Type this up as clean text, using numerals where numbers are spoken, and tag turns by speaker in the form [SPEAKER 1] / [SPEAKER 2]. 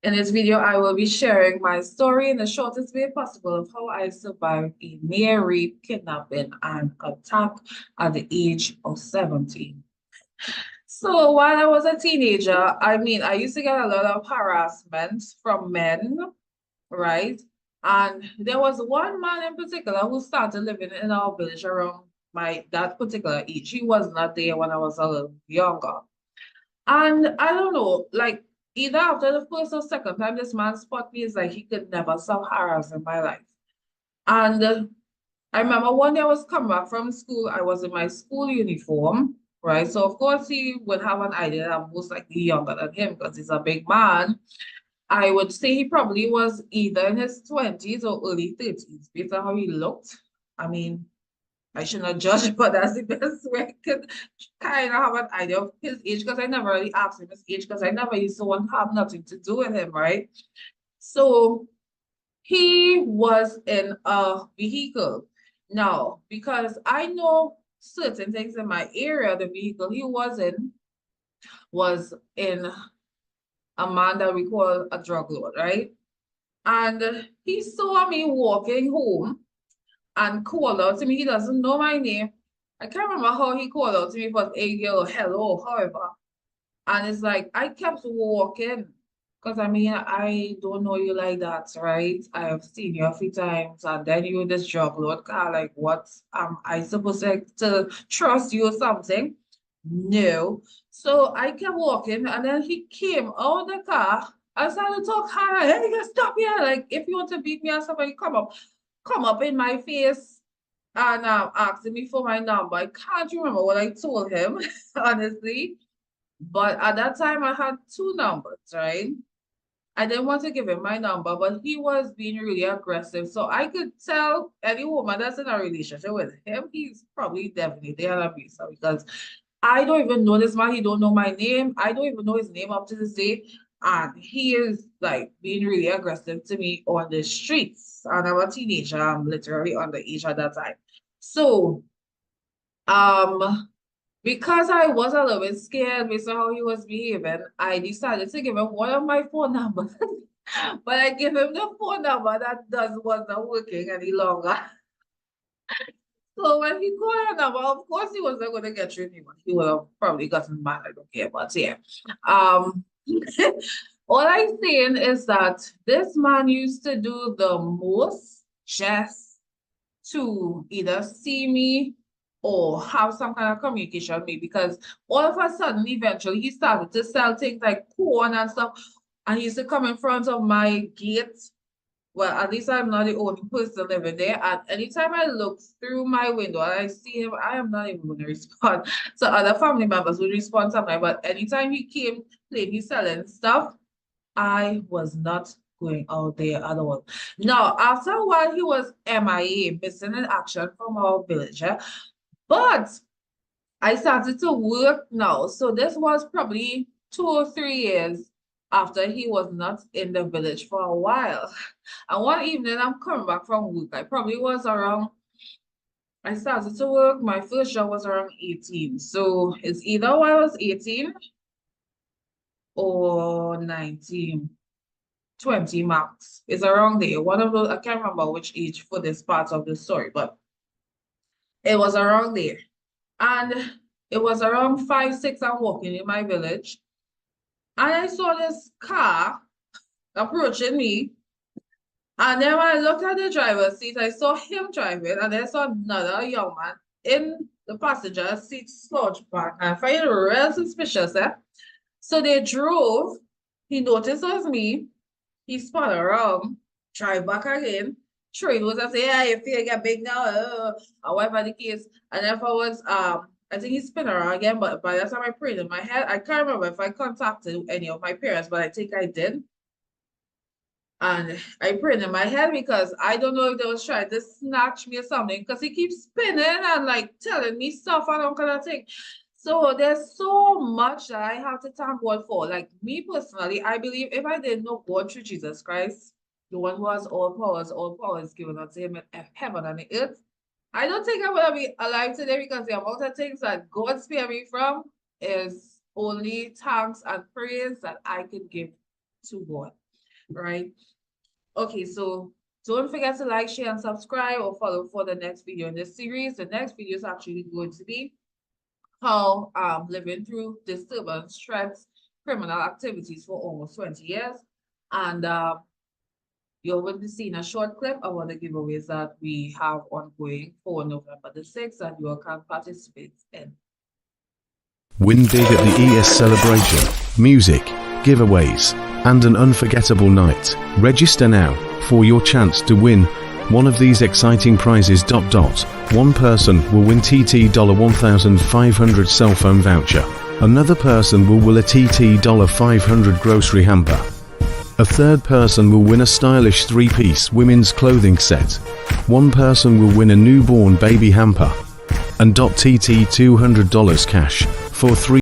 [SPEAKER 1] In this video, I will be sharing my story in the shortest way possible of how I survived a near rape, kidnapping, and attack at the age of 17. So while I was a teenager, I used to get a lot of harassment from men, right? And there was one man in particular who started living in our village around that particular age. He was not there when I was a little younger. And I don't know, like either after the first or second time this man spot me, it's like he could never stop harassing my life. And I remember one day I was coming back from school, I was in my school uniform, right? So of course he would have an idea that I'm most likely younger than him because he's a big man. I would say he probably was either in his 20s or early 30s based on how he looked. I mean, I should not judge, but that's the best way I could kind of have an idea of his age because I never really asked him his age because I never used to want to have nothing to do with him, right? So he was in a vehicle. Now, because I know certain things in my area, the vehicle he was in a man that we call a drug lord, right? And he saw me walking home and called out to me. He doesn't know my name. I can't remember how he called out to me, but a girl, hello, however. And it's like I kept walking. Because I don't know you like that, right? I have seen you a few times, and then you this drug lord car. Like, what am I supposed to trust you or something? No. So I kept walking, and then he came out of the car. I started to talk hard. Hey, you stop here. Like, if you want to beat me or somebody, come up in my face and asking me for my number. I can't remember what I told him, honestly. But at that time, I had two numbers, right? I didn't want to give him my number, but he was being really aggressive. So I could tell any woman that's in a relationship with him, he's probably definitely an abuser because I don't even know this man. He don't know my name. I don't even know his name up to this day. And he is like being really aggressive to me on the streets. And I'm a teenager. I'm literally underage at that time. So um because I was a little bit scared based on how he was behaving, I decided to give him one of my phone numbers. But I gave him the phone number that wasn't working any longer. So when he called her number, of course he wasn't going to get through me. He would have probably gotten mad. I don't care, but yeah. Um, all I'm saying is that this man used to do the most just to either see me or have some kind of communication with me because all of a sudden, eventually, he started to sell things like corn and stuff. And he used to come in front of my gate. Well, at least I'm not the only person living there. And anytime I look through my window and I see him, I am not even going to respond. So other family members would respond sometimes. But anytime he came, plain selling stuff, I was not going out there at all. Now, after a while, he was MIA, missing in action from our village. But I started to work now. So this was probably 2 or 3 years after he was not in the village for a while. And one evening, I'm coming back from work. I started to work. My first job was around 18. So it's either when I was 18 or 19. 20 max. It's around there. One of those, I can't remember which age for this part of the story, but it was around there. And it was around 5, 6, I'm walking in my village. And I saw this car approaching me. And then when I looked at the driver's seat, I saw him driving, and then I saw another young man in the passenger seat slouch back. And I find it real suspicious, eh? So they drove. He noticed it was me. He spun around, drive back again. Sure, he was and say, yeah, you feel get big now, or whatever the case. And if I was, I think he spun around again, but by that time I prayed in my head. I can't remember if I contacted any of my parents, but I think I did. And I prayed in my head because I don't know if they was trying to snatch me or something because he keeps spinning and like telling me stuff and all kind of thing. So there's so much that I have to thank God for. Like me personally, I believe if I didn't know God through Jesus Christ, the one who has all powers given unto him in heaven and the earth, I don't think I would be alive today because the amount of things that God spared me from is only thanks and praise that I can give to God. right? Okay, so don't forget to like, share, and subscribe or follow for the next video in this series. The next video is actually going to be how living through disturbance, stress, criminal activities for almost 20 years. And you're going to be seeing a short clip of one of the giveaways that we have ongoing for November the 6th that you can participate in.
[SPEAKER 2] Win big at the ES celebration, music, giveaways, and an unforgettable night. Register now for your chance to win one of these exciting prizes. One person will win TT $1,500 cell phone voucher. Another person will win a TT $500 grocery hamper. A third person will win a stylish 3-piece women's clothing set. One person will win a newborn baby hamper. And TT $200 cash for 3